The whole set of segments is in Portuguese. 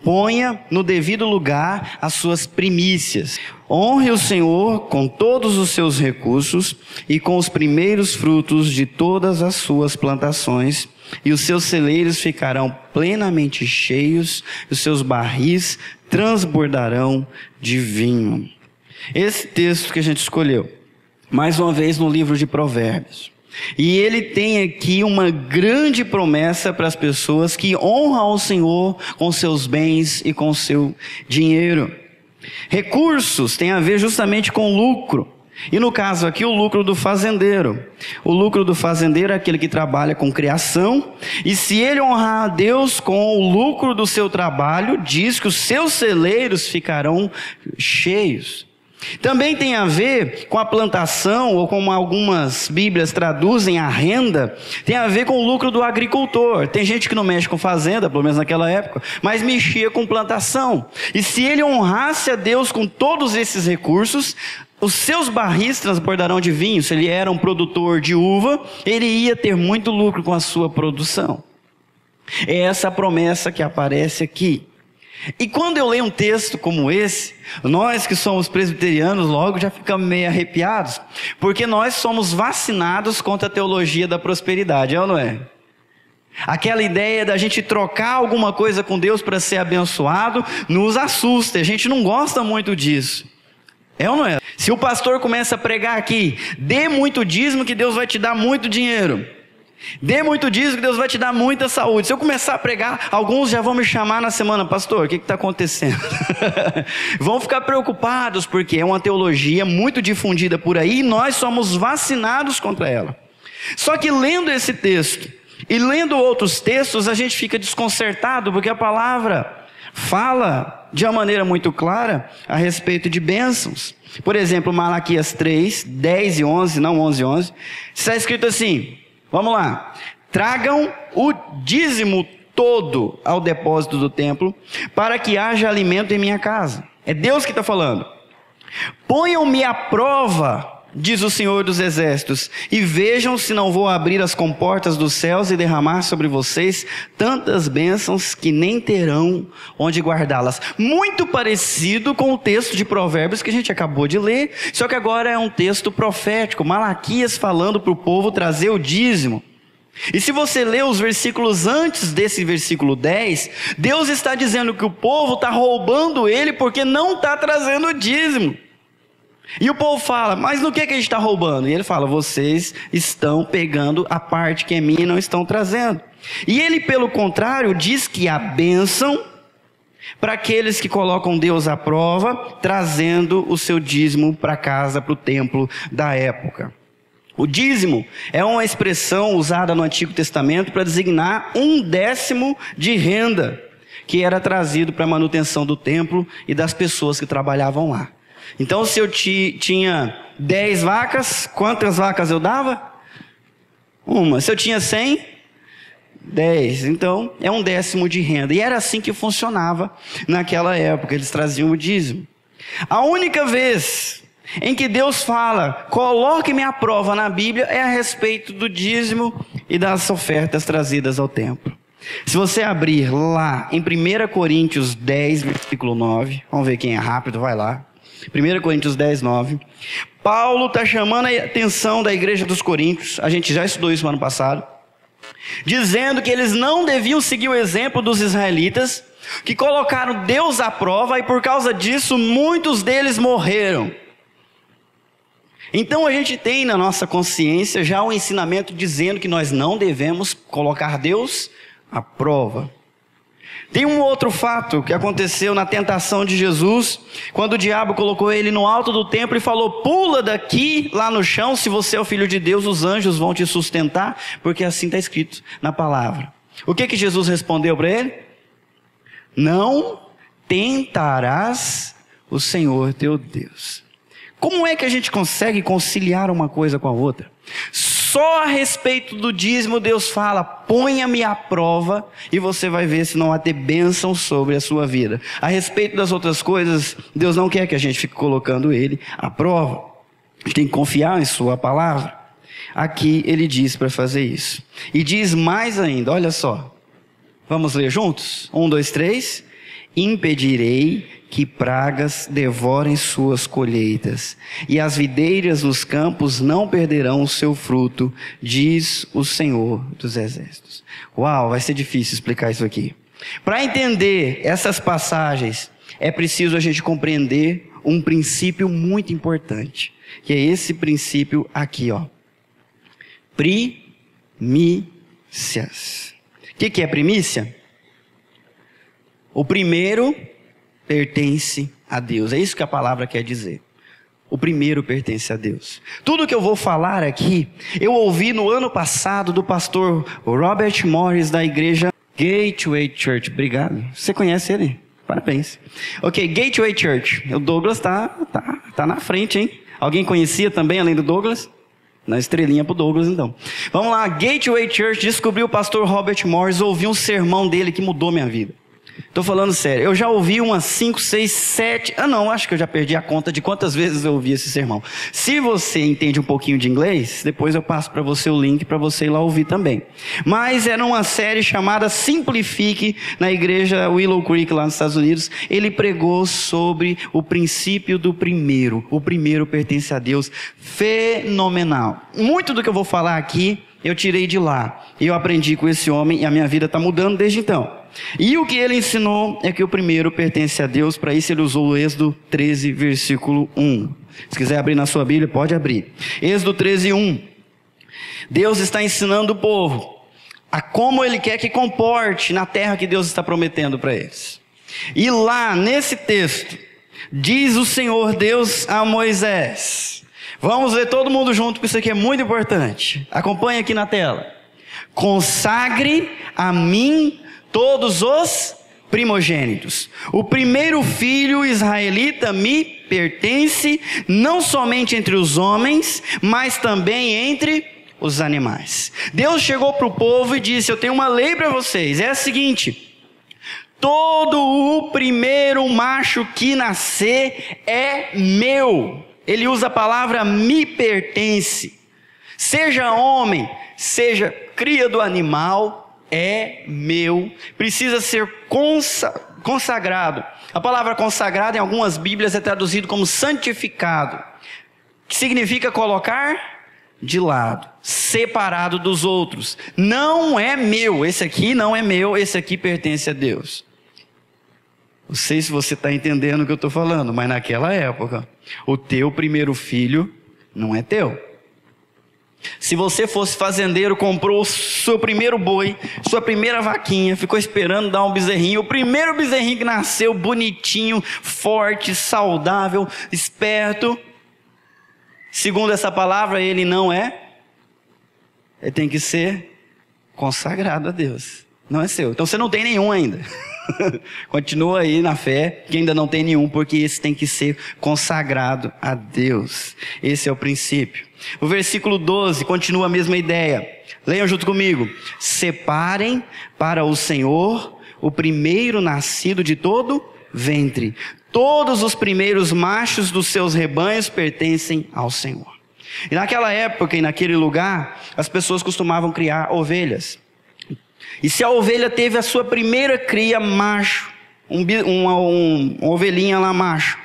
ponha no devido lugar as suas primícias. Honre o Senhor com todos os seus recursos e com os primeiros frutos de todas as suas plantações, e os seus celeiros ficarão plenamente cheios, e os seus barris transbordarão de vinho. Esse texto que a gente escolheu, mais uma vez no livro de Provérbios. E ele tem aqui uma grande promessa para as pessoas que honram o Senhor com seus bens e com seu dinheiro. Recursos tem a ver justamente com lucro. E no caso aqui, o lucro do fazendeiro. O lucro do fazendeiro é aquele que trabalha com criação. E se ele honrar a Deus com o lucro do seu trabalho, diz que os seus celeiros ficarão cheios. Também tem a ver com a plantação, ou como algumas bíblias traduzem, a renda, tem a ver com o lucro do agricultor. Tem gente que não mexe com fazenda, pelo menos naquela época, mas mexia com plantação. E se ele honrasse a Deus com todos esses recursos, os seus barris transbordarão de vinho. Se ele era um produtor de uva, ele ia ter muito lucro com a sua produção. É essa a promessa que aparece aqui. E quando eu leio um texto como esse, nós que somos presbiterianos logo já ficamos meio arrepiados, porque nós somos vacinados contra a teologia da prosperidade, é ou não é? Aquela ideia da gente trocar alguma coisa com Deus para ser abençoado nos assusta, a gente não gosta muito disso. É ou não é? Se o pastor começa a pregar aqui, dê muito dízimo que Deus vai te dar muito dinheiro. Dê muito dízimo que Deus vai te dar muita saúde. Se eu começar a pregar, alguns já vão me chamar na semana: pastor, o que está acontecendo? Vão ficar preocupados, porque é uma teologia muito difundida por aí e nós somos vacinados contra ela. Só que lendo esse texto e lendo outros textos, a gente fica desconcertado, porque a palavra fala de uma maneira muito clara a respeito de bênçãos. Por exemplo, Malaquias 3, 10 e 11, não 11 e 11, está escrito assim, vamos lá: tragam o dízimo todo ao depósito do templo, para que haja alimento em minha casa. É Deus que está falando. Ponham-me à prova, diz o Senhor dos Exércitos, e vejam se não vou abrir as comportas dos céus e derramar sobre vocês tantas bênçãos que nem terão onde guardá-las. Muito parecido com o texto de Provérbios que a gente acabou de ler, só que agora é um texto profético, Malaquias falando para o povo trazer o dízimo. E se você ler os versículos antes desse versículo 10, Deus está dizendo que o povo está roubando ele porque não está trazendo o dízimo. E o povo fala: mas no que a gente está roubando? E ele fala: vocês estão pegando a parte que é minha e não estão trazendo. E ele, pelo contrário, diz que a bênção para aqueles que colocam Deus à prova, trazendo o seu dízimo para casa, para o templo da época. O dízimo é uma expressão usada no Antigo Testamento para designar 1/10 de renda que era trazido para a manutenção do templo e das pessoas que trabalhavam lá. Então, se eu tinha 10 vacas, quantas vacas eu dava? Uma. Se eu tinha 100, 10. Então, é 1/10 de renda. E era assim que funcionava naquela época. Eles traziam o dízimo. A única vez em que Deus fala, coloque-me à prova na Bíblia, é a respeito do dízimo e das ofertas trazidas ao templo. Se você abrir lá em 1 Coríntios 10, versículo 9, vamos ver quem é rápido, vai lá. 1 Coríntios 10, 9. Paulo está chamando a atenção da igreja dos Coríntios, a gente já estudou isso no ano passado, dizendo que eles não deviam seguir o exemplo dos israelitas, que colocaram Deus à prova e por causa disso muitos deles morreram. Então a gente tem na nossa consciência já um ensinamento dizendo que nós não devemos colocar Deus à prova. Tem um outro fato que aconteceu na tentação de Jesus, quando o diabo colocou ele no alto do templo e falou: pula daqui lá no chão, se você é o filho de Deus, os anjos vão te sustentar, porque assim está escrito na palavra. O que Jesus respondeu para ele? Não tentarás o Senhor teu Deus. Como é que a gente consegue conciliar uma coisa com a outra? Só a respeito do dízimo Deus fala: ponha-me à prova e você vai ver se não há ter bênção sobre a sua vida. A respeito das outras coisas, Deus não quer que a gente fique colocando ele à prova. A gente tem que confiar em sua palavra. Aqui ele diz para fazer isso. E diz mais ainda, olha só. Vamos ler juntos? 1, 2, 3. impedirei que pragas devorem suas colheitas, e as videiras nos campos não perderão o seu fruto, diz o Senhor dos Exércitos. Uau, vai ser difícil explicar isso aqui. Para entender essas passagens, é preciso a gente compreender um princípio muito importante, que é esse princípio aqui, ó. Primícias. O que é primícia? O primeiro pertence a Deus. É isso que a palavra quer dizer. O primeiro pertence a Deus. Tudo que eu vou falar aqui, eu ouvi no ano passado do pastor Robert Morris da igreja Gateway Church. Obrigado. Você conhece ele? Parabéns. Ok, Gateway Church. O Douglas tá na frente, hein? Alguém conhecia também, além do Douglas? Na estrelinha pro Douglas, então. Vamos lá, Gateway Church. Descobri o pastor Robert Morris, ouvi um sermão dele que mudou minha vida. Estou falando sério, eu já ouvi umas 5, 6, 7... acho que eu já perdi a conta de quantas vezes eu ouvi esse sermão. Se você entende um pouquinho de inglês, depois eu passo para você o link para você ir lá ouvir também. Mas era uma série chamada Simplifique, na igreja Willow Creek, lá nos Estados Unidos. Ele pregou sobre o princípio do primeiro. O primeiro pertence a Deus. Fenomenal. Muito do que eu vou falar aqui, eu tirei de lá. E eu aprendi com esse homem e a minha vida está mudando desde então. E o que ele ensinou é que o primeiro pertence a Deus. Para isso ele usou o Êxodo 13, versículo 1. Se quiser abrir na sua Bíblia, pode abrir. Êxodo 13, 1. Deus está ensinando o povo a como ele quer que comporte na terra que Deus está prometendo para eles. E lá nesse texto, diz o Senhor Deus a Moisés. Vamos ler todo mundo junto, porque isso aqui é muito importante. Acompanhe aqui na tela. Consagre a mim todos os primogênitos. O primeiro filho israelita me pertence, não somente entre os homens, mas também entre os animais. Deus chegou para o povo e disse: eu tenho uma lei para vocês, é a seguinte: todo o primeiro macho que nascer é meu. Ele usa a palavra me pertence. Seja homem, seja cria do animal, é meu, precisa ser consagrado. A palavra consagrado em algumas Bíblias é traduzido como santificado, que significa colocar de lado, separado dos outros. Não é meu, esse aqui não é meu, esse aqui pertence a Deus. Não sei se você está entendendo o que eu estou falando, mas naquela época, o teu primeiro filho não é teu. Se você fosse fazendeiro, comprou o seu primeiro boi, sua primeira vaquinha, ficou esperando dar um bezerrinho, o primeiro bezerrinho que nasceu, bonitinho, forte, saudável, esperto, segundo essa palavra, ele não é, ele tem que ser consagrado a Deus, não é seu. Então você não tem nenhum ainda. Continua aí na fé, que ainda não tem nenhum, porque esse tem que ser consagrado a Deus. Esse é o princípio. O versículo 12 continua a mesma ideia. Leiam junto comigo. Separem para o Senhor o primeiro nascido de todo ventre. Todos os primeiros machos dos seus rebanhos pertencem ao Senhor. E naquela época e naquele lugar, as pessoas costumavam criar ovelhas. E se a ovelha teve a sua primeira cria macho, uma ovelhinha lá macho,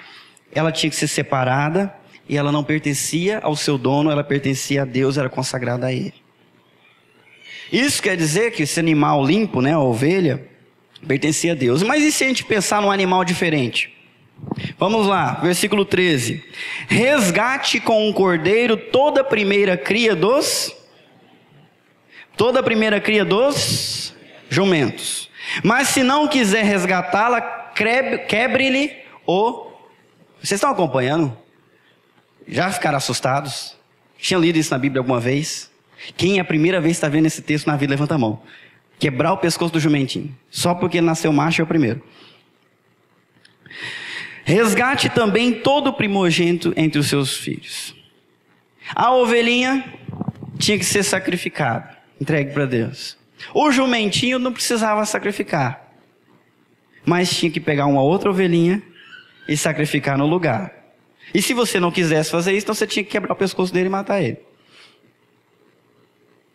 ela tinha que ser separada e ela não pertencia ao seu dono, ela pertencia a Deus, era consagrada a Ele. Isso quer dizer que esse animal limpo, né, a ovelha, pertencia a Deus. Mas e se a gente pensar num animal diferente? Vamos lá, versículo 13. Resgate com um cordeiro toda a primeira cria dos jumentos. Mas se não quiser resgatá-la, quebre-lhe o... Vocês estão acompanhando? Já ficaram assustados? Tinha lido isso na Bíblia alguma vez? Quem é a primeira vez está vendo esse texto na vida, levanta a mão. Quebrar o pescoço do jumentinho. Só porque ele nasceu macho é o primeiro. Resgate também todo o primogênito entre os seus filhos. A ovelhinha tinha que ser sacrificada, entregue para Deus. O jumentinho não precisava sacrificar, mas tinha que pegar uma outra ovelhinha e sacrificar no lugar. E se você não quisesse fazer isso, então você tinha que quebrar o pescoço dele e matar ele.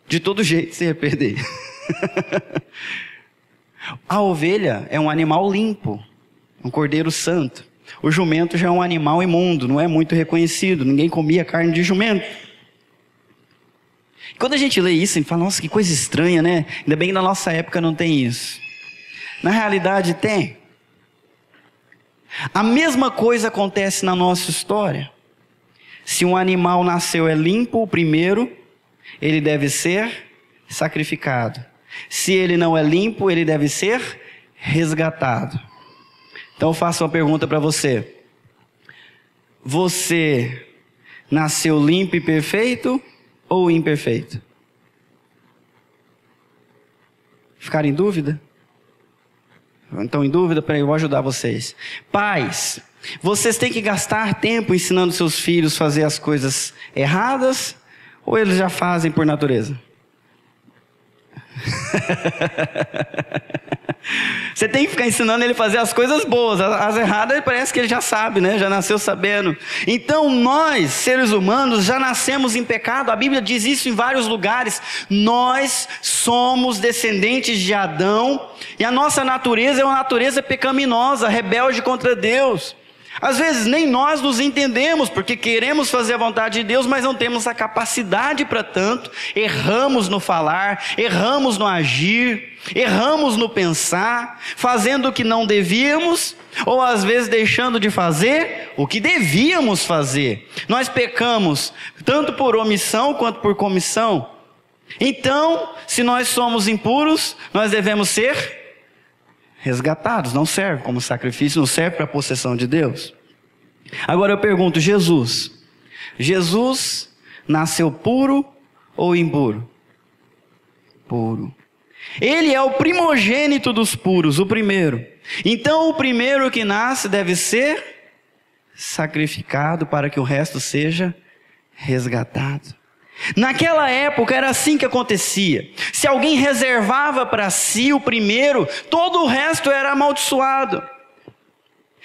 De todo jeito você ia perder. A ovelha é um animal limpo. um cordeiro santo. O jumento já é um animal imundo, não é muito reconhecido, ninguém comia carne de jumento. Quando a gente lê isso, a gente fala, nossa, que coisa estranha, né? Ainda bem que na nossa época não tem isso. Na realidade tem. A mesma coisa acontece na nossa história. Se um animal nasceu é limpo, o primeiro, ele deve ser sacrificado. Se ele não é limpo, ele deve ser resgatado. Então eu faço uma pergunta para você. Você nasceu limpo e perfeito ou imperfeito? Ficaram em dúvida? Então em dúvida? Peraí, eu vou ajudar vocês. Pais, vocês têm que gastar tempo ensinando seus filhos a fazer as coisas erradas ou eles já fazem por natureza? Você tem que ficar ensinando ele a fazer as coisas boas. As erradas parece que ele já sabe, né? Já nasceu sabendo. Então nós, seres humanos, já nascemos em pecado. A Bíblia diz isso em vários lugares. Nós somos descendentes de Adão e a nossa natureza é uma natureza pecaminosa, rebelde contra Deus. Às vezes nem nós nos entendemos, porque queremos fazer a vontade de Deus, mas não temos a capacidade para tanto. Erramos no falar, erramos no agir, erramos no pensar, fazendo o que não devíamos, ou às vezes deixando de fazer o que devíamos fazer. Nós pecamos tanto por omissão quanto por comissão. Então, se nós somos impuros, nós devemos ser resgatados. Não serve como sacrifício, não serve para a possessão de Deus. Agora eu pergunto, Jesus nasceu puro ou impuro? Puro. Ele é o primogênito dos puros, o primeiro. Então o primeiro que nasce deve ser sacrificado para que o resto seja resgatado. Naquela época era assim que acontecia. Se alguém reservava para si o primeiro, todo o resto era amaldiçoado.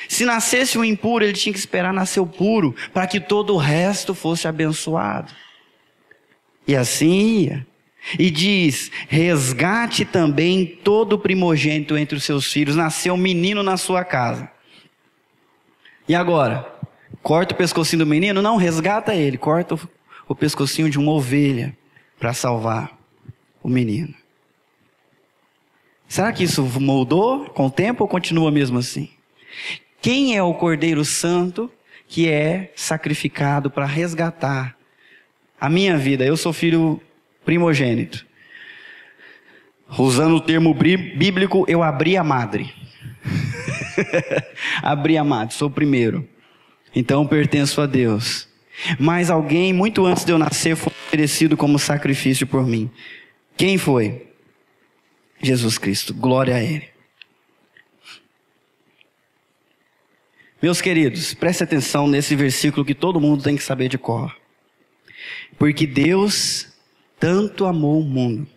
Se nascesse um impuro, ele tinha que esperar nascer o puro, para que todo o resto fosse abençoado. E assim ia. E diz, resgate também todo o primogênito entre os seus filhos. Nasceu um menino na sua casa. E agora? Corta o pescocinho do menino? Não, resgata ele, corta o pescocinho de uma ovelha para salvar o menino. Será que isso moldou com o tempo ou continua mesmo assim? Quem é o Cordeiro Santo que é sacrificado para resgatar a minha vida? Eu sou filho primogênito. Usando o termo bíblico, eu abri a madre. Abri a madre, sou o primeiro. Então pertenço a Deus. Mas alguém, muito antes de eu nascer, foi oferecido como sacrifício por mim. Quem foi? Jesus Cristo. Glória a Ele. Meus queridos, preste atenção nesse versículo que todo mundo tem que saber de cor. Porque Deus tanto amou o mundo,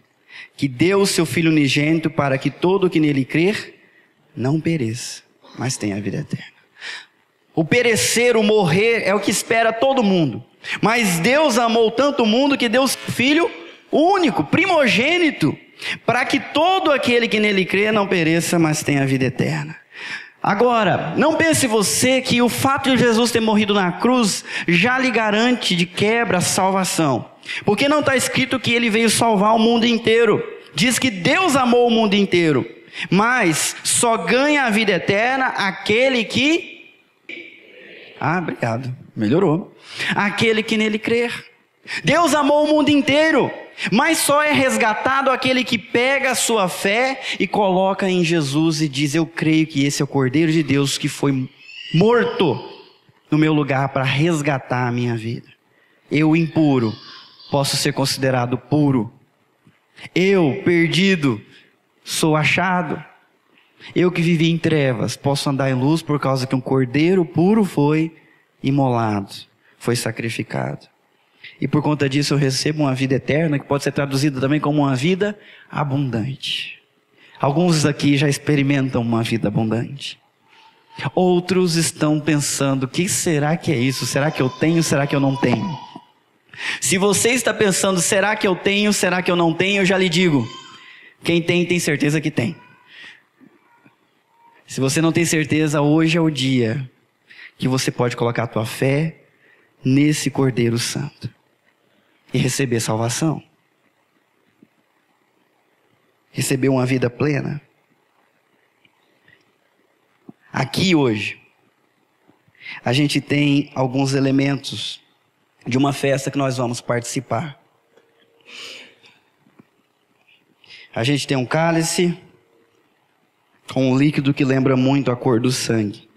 que deu o seu Filho unigênito para que todo o que nele crer não pereça, mas tenha a vida eterna. O perecer, o morrer, é o que espera todo mundo. Mas Deus amou tanto o mundo que deu o Filho único, primogênito, para que todo aquele que nele crê não pereça, mas tenha a vida eterna. Agora, não pense você que o fato de Jesus ter morrido na cruz já lhe garante de quebra a salvação. Porque não está escrito que ele veio salvar o mundo inteiro. Diz que Deus amou o mundo inteiro. Mas só ganha a vida eterna aquele que... obrigado. Melhorou. Aquele que nele crer. Deus amou o mundo inteiro, mas só é resgatado aquele que pega a sua fé e coloca em Jesus e diz, eu creio que esse é o Cordeiro de Deus que foi morto no meu lugar para resgatar a minha vida. Eu, impuro, posso ser considerado puro. Eu, perdido, sou achado. Eu que vivi em trevas, posso andar em luz por causa que um cordeiro puro foi imolado, foi sacrificado. E por conta disso eu recebo uma vida eterna, que pode ser traduzida também como uma vida abundante. Alguns aqui já experimentam uma vida abundante. Outros estão pensando, o que será que é isso? Será que eu tenho? Será que eu não tenho? Se você está pensando, será que eu tenho? Será que eu não tenho? Eu já lhe digo, quem tem, tem certeza que tem. Se você não tem certeza, hoje é o dia que você pode colocar a tua fé nesse Cordeiro Santo e receber salvação. Receber uma vida plena. Aqui hoje, a gente tem alguns elementos de uma festa que nós vamos participar. A gente tem um cálice com um líquido que lembra muito a cor do sangue.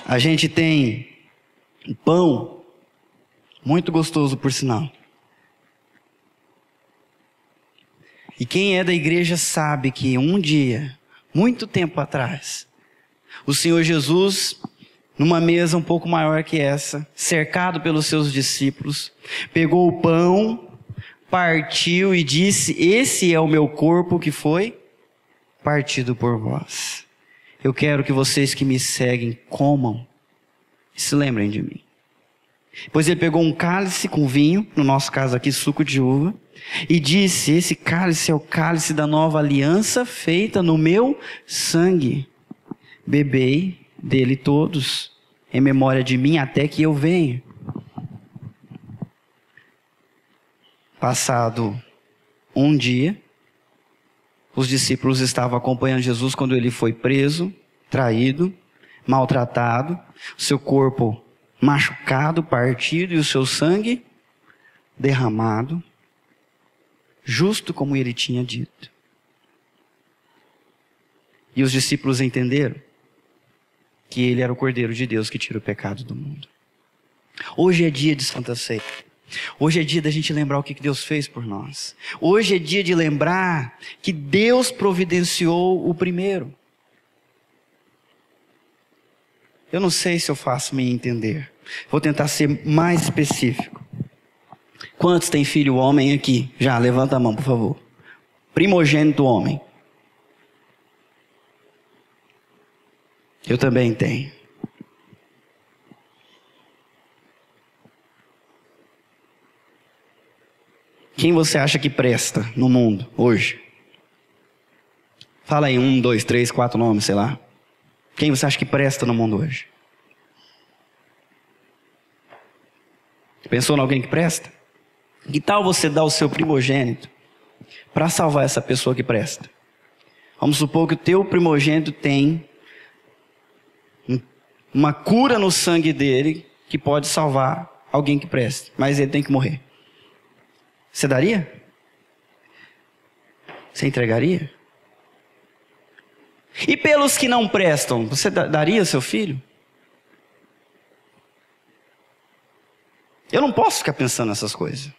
A gente tem um pão, muito gostoso por sinal. E quem é da igreja sabe que um dia, muito tempo atrás, o Senhor Jesus, numa mesa um pouco maior que essa, cercado pelos seus discípulos, pegou o pão, partiu e disse: esse é o meu corpo que foi partido por vós. Eu quero que vocês que me seguem comam e se lembrem de mim. Pois ele pegou um cálice com vinho, no nosso caso aqui suco de uva, e disse: esse cálice é o cálice da nova aliança feita no meu sangue. Bebei dele todos, em memória de mim, até que eu venha. Passado um dia, os discípulos estavam acompanhando Jesus quando ele foi preso, traído, maltratado, o seu corpo machucado, partido e o seu sangue derramado, justo como ele tinha dito. E os discípulos entenderam que ele era o Cordeiro de Deus que tira o pecado do mundo. Hoje é dia de Santa Ceia. Hoje é dia da gente lembrar o que Deus fez por nós. Hoje é dia de lembrar que Deus providenciou o primeiro. Eu não sei se eu faço me entender. Vou tentar ser mais específico. Quantos tem filho homem aqui? Já, levanta a mão, por favor. Primogênito homem. Eu também tenho. Quem você acha que presta no mundo hoje? Fala aí 1, 2, 3, 4 nomes, sei lá. Quem você acha que presta no mundo hoje? Pensou em alguém que presta? Que tal você dar o seu primogênito para salvar essa pessoa que presta? Vamos supor que o teu primogênito tem uma cura no sangue dele que pode salvar alguém que presta, mas ele tem que morrer. Você daria? Você entregaria? E pelos que não prestam, você daria seu filho? Eu não posso ficar pensando nessas coisas.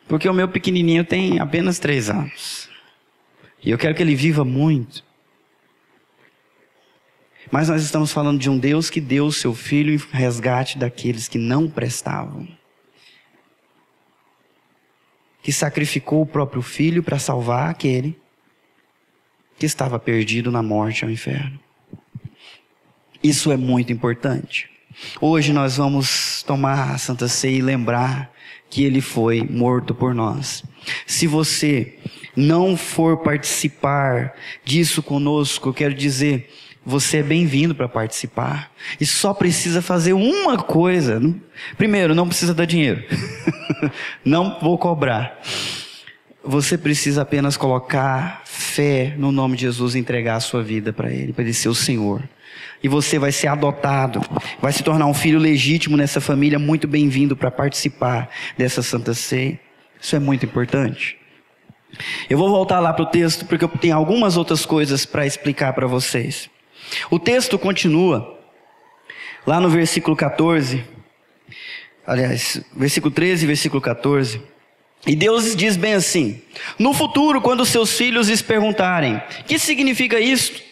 Porque o meu pequenininho tem apenas 3 anos. E eu quero que ele viva muito. Mas nós estamos falando de um Deus que deu o seu filho em resgate daqueles que não prestavam. Que sacrificou o próprio filho para salvar aquele que estava perdido na morte ao inferno. Isso é muito importante. Hoje nós vamos tomar a Santa Ceia e lembrar que ele foi morto por nós. Se você não for participar disso conosco, eu quero dizer, você é bem-vindo para participar. E só precisa fazer uma coisa. Primeiro, não precisa dar dinheiro. Não vou cobrar. Você precisa apenas colocar fé no nome de Jesus e entregar a sua vida para ele ser o Senhor. E você vai ser adotado, vai se tornar um filho legítimo nessa família, muito bem-vindo para participar dessa Santa Ceia. Isso é muito importante. Eu vou voltar lá para o texto, porque eu tenho algumas outras coisas para explicar para vocês. O texto continua, lá no versículo 14, aliás, versículo 13 e versículo 14. E Deus diz bem assim: no futuro, quando seus filhos lhes perguntarem, que significa isto?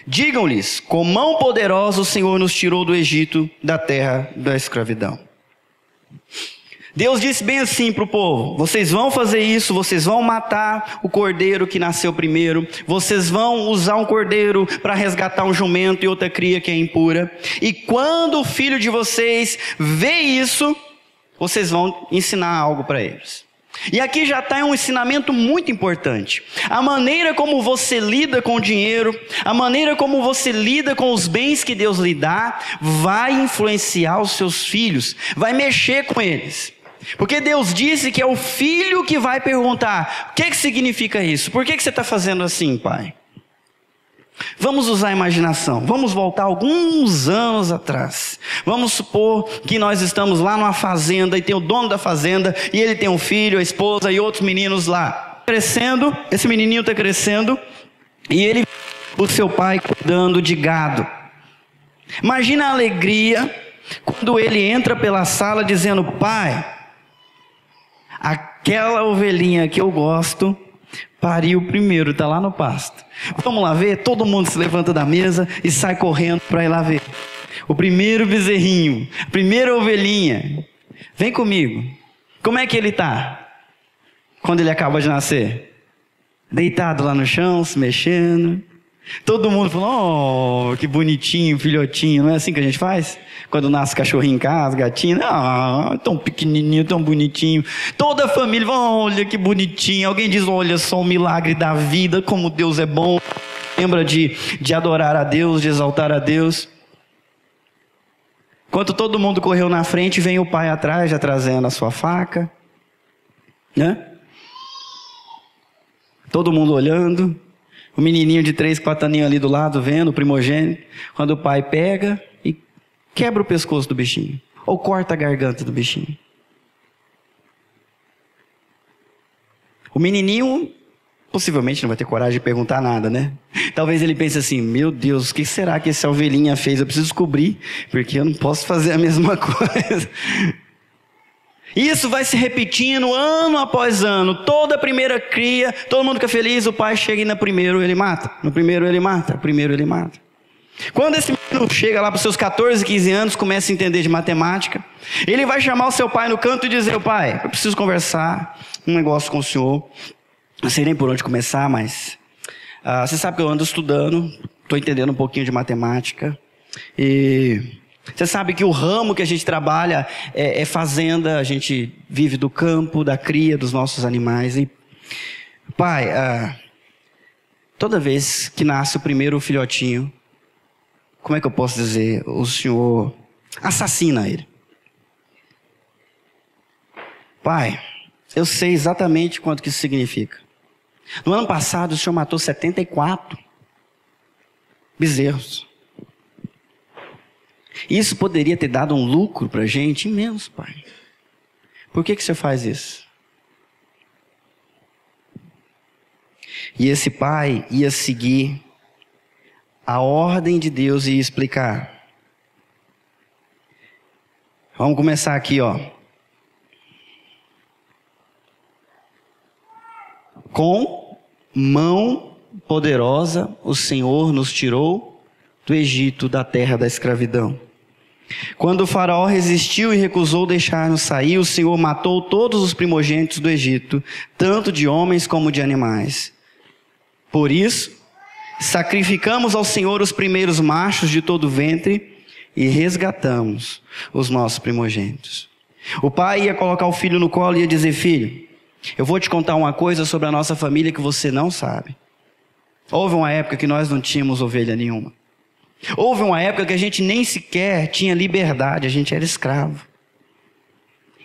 Digam-lhes, com mão poderosa o Senhor nos tirou do Egito, da terra da escravidão. Deus disse bem assim para o povo: vocês vão fazer isso, vocês vão matar o cordeiro que nasceu primeiro, vocês vão usar um cordeiro para resgatar um jumento e outra cria que é impura, e quando o filho de vocês vê isso, vocês vão ensinar algo para eles. E aqui já está um ensinamento muito importante. A maneira como você lida com o dinheiro, a maneira como você lida com os bens que Deus lhe dá, vai influenciar os seus filhos, vai mexer com eles. Porque Deus disse que é o filho que vai perguntar: o que significa isso? Por que você está fazendo assim, pai? Vamos usar a imaginação, vamos voltar alguns anos atrás. Vamos supor que nós estamos lá numa fazenda e tem o dono da fazenda e ele tem um filho, a esposa e outros meninos lá. Crescendo, esse menininho está crescendo e ele, o seu pai cuidando de gado. Imagina a alegria quando ele entra pela sala dizendo: pai, aquela ovelhinha que eu gosto pariu primeiro, está lá no pasto. Vamos lá ver? Todo mundo se levanta da mesa e sai correndo para ir lá ver. O primeiro bezerrinho, a primeira ovelhinha. Vem comigo. Como é que ele está quando ele acaba de nascer? Deitado lá no chão, se mexendo. Todo mundo falou: oh, que bonitinho, filhotinho. Não é assim que a gente faz? Quando nasce cachorrinho em casa, gatinho, tão pequenininho, tão bonitinho. Toda a família fala: olha que bonitinho. Alguém diz: olha só o milagre da vida, como Deus é bom. Lembra de adorar a Deus, de exaltar a Deus. Enquanto todo mundo correu na frente, vem o pai atrás, já trazendo a sua faca, né? Todo mundo olhando. O menininho de 3, 4 aninhos ali do lado, vendo, o primogênito. Quando o pai pega e quebra o pescoço do bichinho. Ou corta a garganta do bichinho. O menininho possivelmente não vai ter coragem de perguntar nada, né? Talvez ele pense assim: meu Deus, o que será que essa ovelhinha fez? Eu preciso descobrir, porque eu não posso fazer a mesma coisa. Isso vai se repetindo ano após ano. Toda a primeira cria, todo mundo fica feliz, o pai chega e no primeiro ele mata. No primeiro ele mata, no primeiro ele mata. Quando esse menino chega lá para os seus 14, 15 anos, começa a entender de matemática, ele vai chamar o seu pai no canto e dizer: pai, eu preciso conversar um negócio com o senhor. Não sei nem por onde começar, mas você sabe que eu ando estudando, estou entendendo um pouquinho de matemática. E você sabe que o ramo que a gente trabalha é fazenda, a gente vive do campo, da cria dos nossos animais. E, pai, toda vez que nasce o primeiro filhotinho, como é que eu posso dizer? O senhor assassina ele. Pai, eu sei exatamente quanto que isso significa. No ano passado, o senhor matou 74 bezerros. Isso poderia ter dado um lucro para a gente imenso, pai. Por que você faz isso? E esse pai ia seguir a ordem de Deus e ia explicar. Vamos começar aqui, ó. Com mão poderosa o Senhor nos tirou do Egito, da terra da escravidão. Quando o faraó resistiu e recusou deixar-nos sair, o Senhor matou todos os primogênitos do Egito, tanto de homens como de animais. Por isso, sacrificamos ao Senhor os primeiros machos de todo o ventre e resgatamos os nossos primogênitos. O pai ia colocar o filho no colo e ia dizer: filho, eu vou te contar uma coisa sobre a nossa família que você não sabe. Houve uma época que nós não tínhamos ovelha nenhuma. Houve uma época que a gente nem sequer tinha liberdade, a gente era escravo.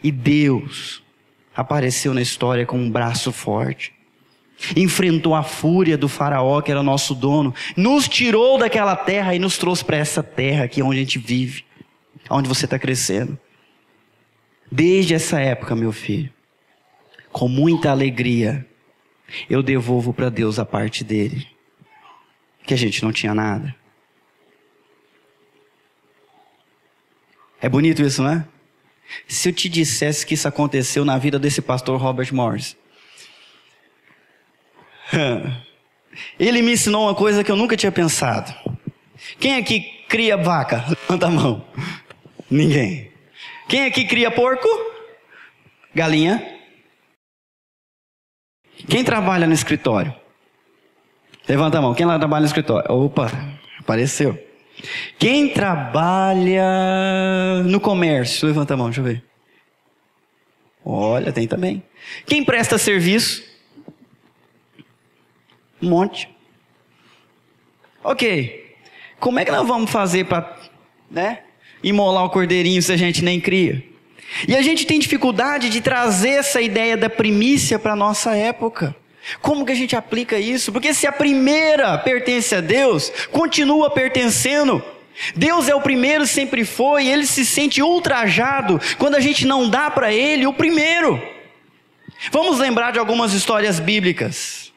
E Deus apareceu na história com um braço forte. Enfrentou a fúria do faraó, que era nosso dono. Nos tirou daquela terra e nos trouxe para essa terra aqui onde a gente vive. Onde você está crescendo. Desde essa época, meu filho, com muita alegria, eu devolvo para Deus a parte dele. Que a gente não tinha nada. É bonito isso, não é? Se eu te dissesse que isso aconteceu na vida desse pastor Robert Morris. Ele me ensinou uma coisa que eu nunca tinha pensado. Quem aqui cria vaca? Levanta a mão. Ninguém. Quem aqui cria porco? Galinha? Quem trabalha no escritório? Levanta a mão. Quem lá trabalha no escritório? Opa, apareceu. Quem trabalha no comércio? Levanta a mão, deixa eu ver. Olha, tem também. Quem presta serviço? Um monte. Ok. Como é que nós vamos fazer para, imolar o cordeirinho se a gente nem cria? E a gente tem dificuldade de trazer essa ideia da primícia para a nossa época. Como que a gente aplica isso? Porque se a primeira pertence a Deus, continua pertencendo. Deus é o primeiro, sempre foi, e Ele se sente ultrajado quando a gente não dá para Ele o primeiro. Vamos lembrar de algumas histórias bíblicas.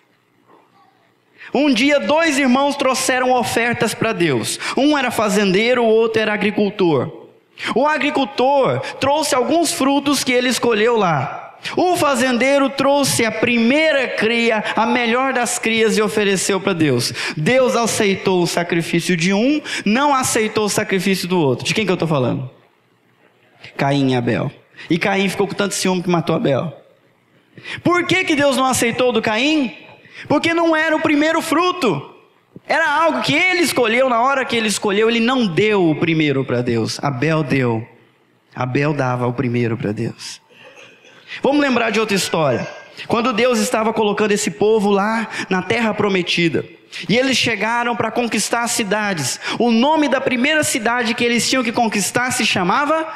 Um dia 2 irmãos trouxeram ofertas para Deus. Um era fazendeiro, o outro era agricultor. O agricultor trouxe alguns frutos que ele escolheu lá. O fazendeiro trouxe a primeira cria, a melhor das crias, e ofereceu para Deus. Deus aceitou o sacrifício de um, não aceitou o sacrifício do outro. De quem que eu estou falando? Caim e Abel. E Caim ficou com tanto ciúme que matou Abel. Por que Deus não aceitou do Caim? Porque não era o primeiro fruto. Era algo que ele escolheu. Na hora que ele escolheu, ele não deu o primeiro para Deus. Abel deu. Abel dava o primeiro para Deus. Vamos lembrar de outra história. Quando Deus estava colocando esse povo lá na terra prometida, e eles chegaram para conquistar as cidades. O nome da primeira cidade que eles tinham que conquistar se chamava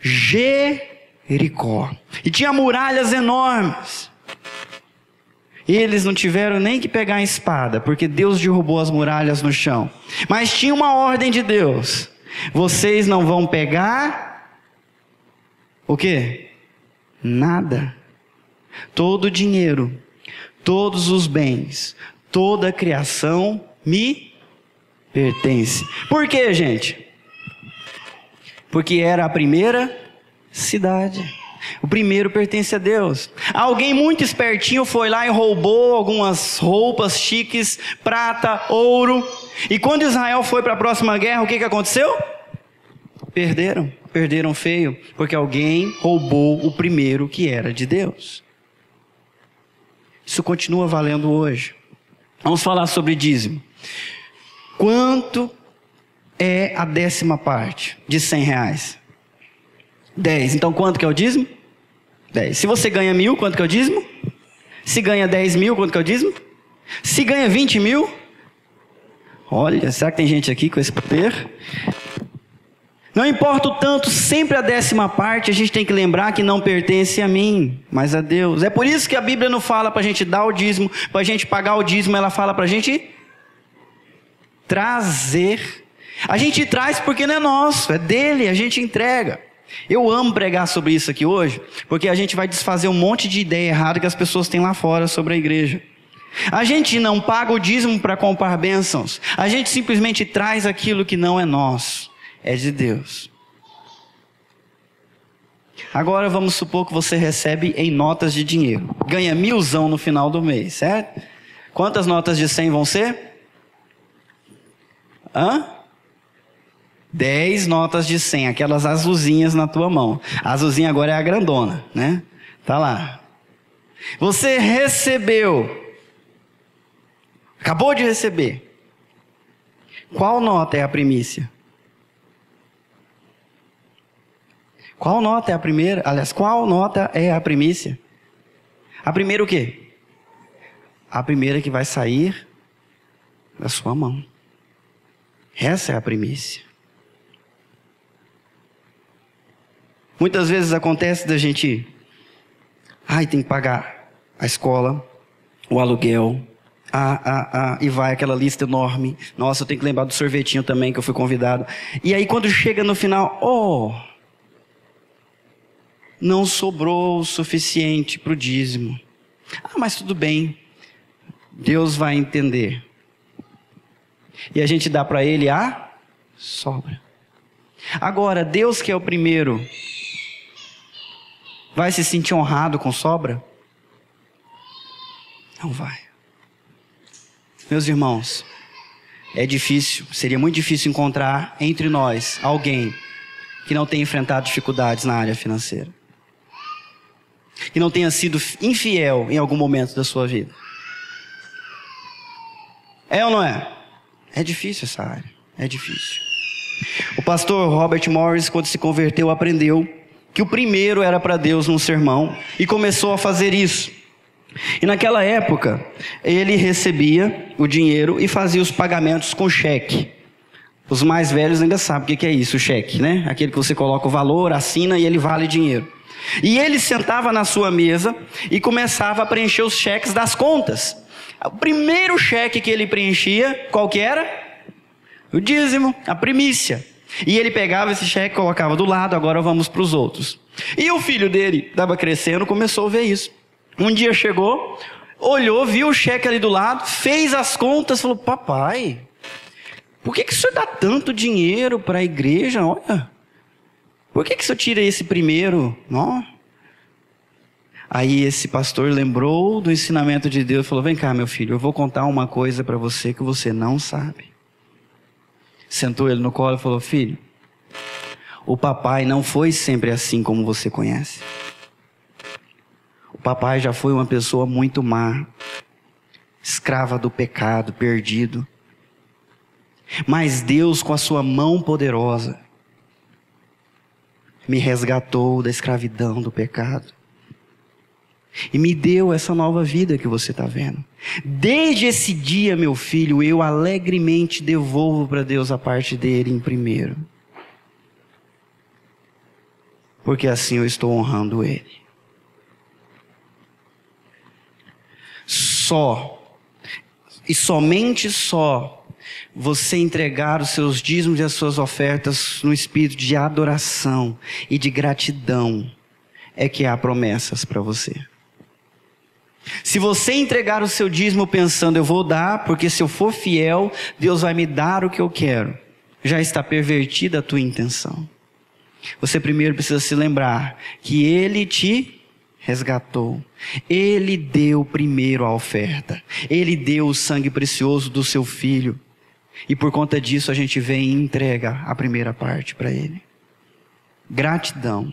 Jericó. E tinha muralhas enormes. E eles não tiveram nem que pegar a espada, porque Deus derrubou as muralhas no chão. Mas tinha uma ordem de Deus: vocês não vão pegar o quê? Nada. Todo o dinheiro, todos os bens, toda a criação me pertence. Por quê, gente? Porque era a primeira cidade. O primeiro pertence a Deus. Alguém muito espertinho foi lá e roubou algumas roupas chiques, prata, ouro. E quando Israel foi para a próxima guerra, o que aconteceu? Perderam feio, porque alguém roubou o primeiro que era de Deus. Isso continua valendo hoje. Vamos falar sobre dízimo. Quanto é a 10ª parte de R$100? 10. Então quanto que é o dízimo? 10. Se você ganha 1.000, quanto que é o dízimo? Se ganha 10.000, quanto que é o dízimo? Se ganha 20.000? Olha, será que tem gente aqui com esse poder? Não importa o tanto, sempre a 10ª parte, a gente tem que lembrar que não pertence a mim, mas a Deus. É por isso que a Bíblia não fala para a gente dar o dízimo, para a gente pagar o dízimo, ela fala para a gente trazer. A gente traz porque não é nosso, é dele, a gente entrega. Eu amo pregar sobre isso aqui hoje, porque a gente vai desfazer um monte de ideia errada que as pessoas têm lá fora sobre a igreja. A gente não paga o dízimo para comprar bênçãos, a gente simplesmente traz aquilo que não é nosso. É de Deus. Agora vamos supor que você recebe em notas de dinheiro. Ganha 1.000 no final do mês, certo? Quantas notas de 100 vão ser? 10 notas de 100, aquelas azulzinhas na tua mão. A azulzinha agora é a grandona, né? Tá lá. Você recebeu. Acabou de receber. Qual nota é a primícia? Qual nota é a primeira? Aliás, qual nota é a primícia? A primeira o quê? A primeira que vai sair da sua mão. Essa é a primícia. Muitas vezes acontece da gente... tem que pagar a escola, o aluguel, e vai aquela lista enorme. Nossa, eu tenho que lembrar do sorvetinho também que eu fui convidado. E aí quando chega no final, não sobrou o suficiente para o dízimo. Mas tudo bem, Deus vai entender. E a gente dá para Ele a sobra. Agora, Deus que é o primeiro, vai se sentir honrado com sobra? Não vai. Meus irmãos, é difícil, seria muito difícil encontrar entre nós alguém que não tenha enfrentado dificuldades na área financeira, que não tenha sido infiel em algum momento da sua vida. É ou não é? É difícil essa área, é difícil. O pastor Robert Morris, quando se converteu, aprendeu que o primeiro era para Deus num sermão e começou a fazer isso. E naquela época, ele recebia o dinheiro e fazia os pagamentos com cheque. Os mais velhos ainda sabem o que é isso, o cheque, né? Aquele que você coloca o valor, assina e ele vale dinheiro. E ele sentava na sua mesa e começava a preencher os cheques das contas. O primeiro cheque que ele preenchia, qual que era? O dízimo, a primícia. E ele pegava esse cheque, colocava do lado, agora vamos para os outros. E o filho dele estava crescendo, começou a ver isso. Um dia chegou, olhou, viu o cheque ali do lado, fez as contas, falou: papai, por que o senhor dá tanto dinheiro para a igreja? Olha, por que o senhor tira esse primeiro? Não. Aí esse pastor lembrou do ensinamento de Deus e falou: vem cá, meu filho, eu vou contar uma coisa para você que você não sabe. Sentou ele no colo e falou: filho, o papai não foi sempre assim como você conhece. O papai já foi uma pessoa muito má, escrava do pecado, perdido. Mas Deus, com a sua mão poderosa, me resgatou da escravidão, do pecado. E me deu essa nova vida que você está vendo. Desde esse dia, meu filho, eu alegremente devolvo para Deus a parte dele em primeiro. Porque assim eu estou honrando ele. Somente você entregar os seus dízimos e as suas ofertas no espírito de adoração e de gratidão é que há promessas para você. Se você entregar o seu dízimo pensando: eu vou dar, porque se eu for fiel, Deus vai me dar o que eu quero, já está pervertida a tua intenção. Você primeiro precisa se lembrar que Ele te resgatou. Ele deu primeiro a oferta. Ele deu o sangue precioso do seu filho. E por conta disso a gente vem e entrega a primeira parte para Ele. Gratidão,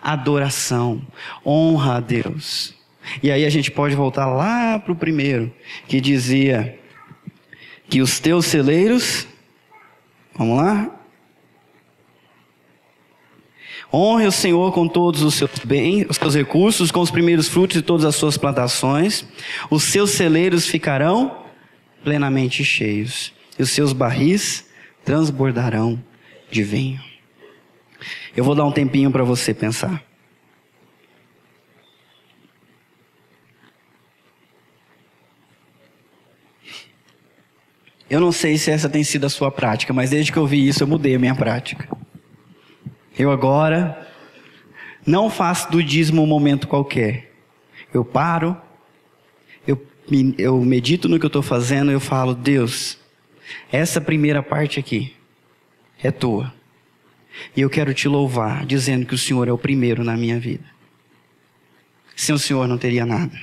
adoração, honra a Deus. E aí a gente pode voltar lá para o primeiro, que dizia que os teus celeiros, vamos lá? Honre o Senhor com todos os seus bens, os seus recursos, com os primeiros frutos de todas as suas plantações. Os seus celeiros ficarão plenamente cheios, e os seus barris transbordarão de vinho. Eu vou dar um tempinho para você pensar. Eu não sei se essa tem sido a sua prática, mas desde que eu vi isso eu mudei a minha prática. Eu agora não faço do dízimo um momento qualquer. Eu paro, eu medito no que eu estou fazendo e eu falo: Deus, essa primeira parte aqui é tua. E eu quero te louvar, dizendo que o Senhor é o primeiro na minha vida. Sem o Senhor não teria nada.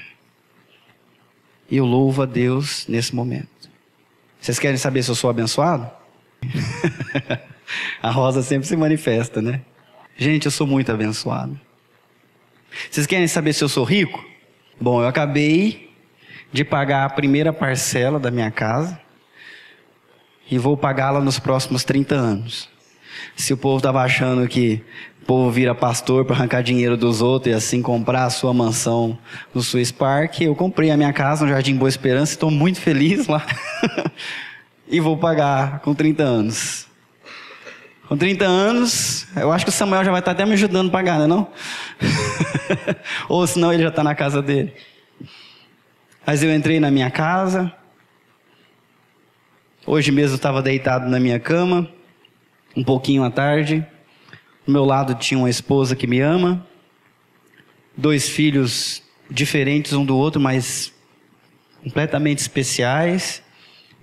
E eu louvo a Deus nesse momento. Vocês querem saber se eu sou abençoado? A Rosa sempre se manifesta, né? Gente, eu sou muito abençoado. Vocês querem saber se eu sou rico? Bom, eu acabei de pagar a primeira parcela da minha casa e vou pagá-la nos próximos 30 anos. Se o povo estava achando que o povo vira pastor para arrancar dinheiro dos outros e assim comprar a sua mansão no Swiss Park, eu comprei a minha casa no Jardim Boa Esperança e estou muito feliz lá. E vou pagar com 30 anos. Com 30 anos, eu acho que o Samuel já vai estar até me ajudando a pagar, não? Ou senão ele já está na casa dele. Mas eu entrei na minha casa. Hoje mesmo eu estava deitado na minha cama, um pouquinho à tarde. Do meu lado tinha uma esposa que me ama. 2 filhos diferentes um do outro, mas completamente especiais.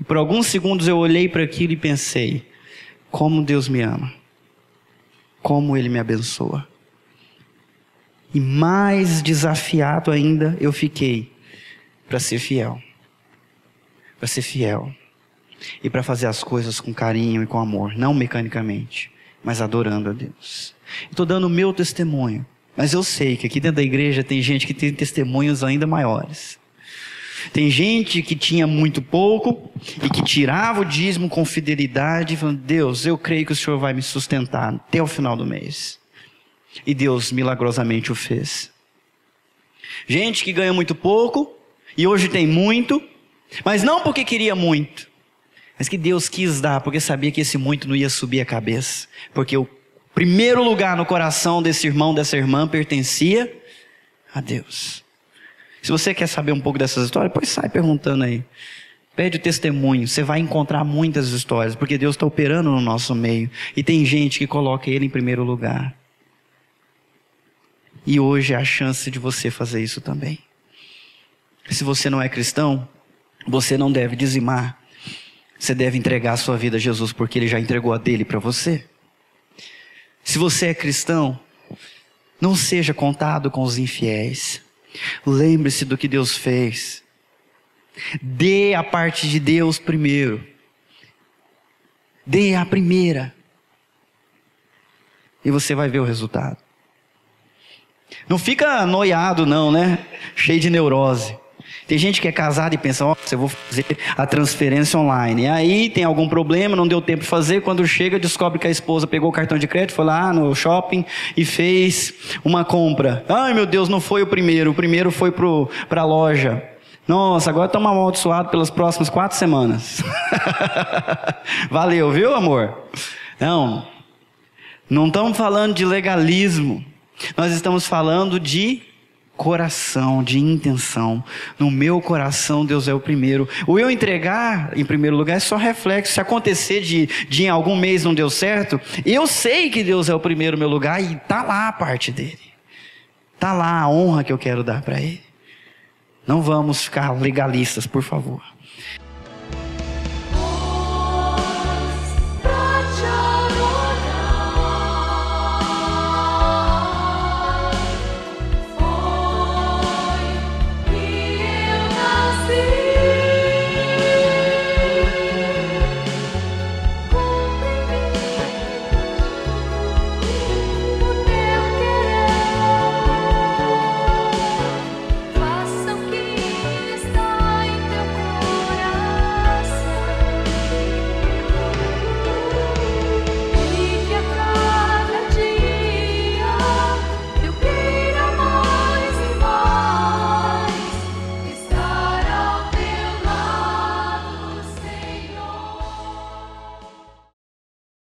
E por alguns segundos eu olhei para aquilo e pensei: como Deus me ama, como Ele me abençoa. E mais desafiado ainda eu fiquei para ser fiel. Para ser fiel. E para fazer as coisas com carinho e com amor, não mecanicamente, mas adorando a Deus. Estou dando o meu testemunho, mas eu sei que aqui dentro da igreja tem gente que tem testemunhos ainda maiores. Tem gente que tinha muito pouco e que tirava o dízimo com fidelidade, falando: Deus, eu creio que o Senhor vai me sustentar até o final do mês. E Deus milagrosamente o fez. Gente que ganha muito pouco e hoje tem muito, mas não porque queria muito, mas que Deus quis dar, porque sabia que esse muito não ia subir a cabeça. Porque o primeiro lugar no coração desse irmão, dessa irmã, pertencia a Deus. Se você quer saber um pouco dessas histórias, pois sai perguntando aí. Pede o testemunho, você vai encontrar muitas histórias, porque Deus está operando no nosso meio. E tem gente que coloca Ele em primeiro lugar. E hoje é a chance de você fazer isso também. Se você não é cristão, você não deve dizimar. Você deve entregar a sua vida a Jesus, porque Ele já entregou a dele para você. Se você é cristão, não seja contado com os infiéis. Lembre-se do que Deus fez. Dê a parte de Deus primeiro. Dê a primeira. E você vai ver o resultado. Não fica noiado não, né? Cheio de neurose. Tem gente que é casada e pensa, eu vou fazer a transferência online. E aí tem algum problema, não deu tempo de fazer. Quando chega, descobre que a esposa pegou o cartão de crédito, foi lá no shopping e fez uma compra. Ai meu Deus, não foi o primeiro foi para a loja. Nossa, agora estamos amaldiçoados pelas próximas 4 semanas. Valeu, viu, amor? Não estamos falando de legalismo. Nós estamos falando de coração, de intenção. No meu coração, Deus é o primeiro. O eu entregar em primeiro lugar é só reflexo. Se acontecer de em algum mês não deu certo, eu sei que Deus é o primeiro no meu lugar e está lá a parte dele. Está lá a honra que eu quero dar para Ele. Não vamos ficar legalistas, por favor.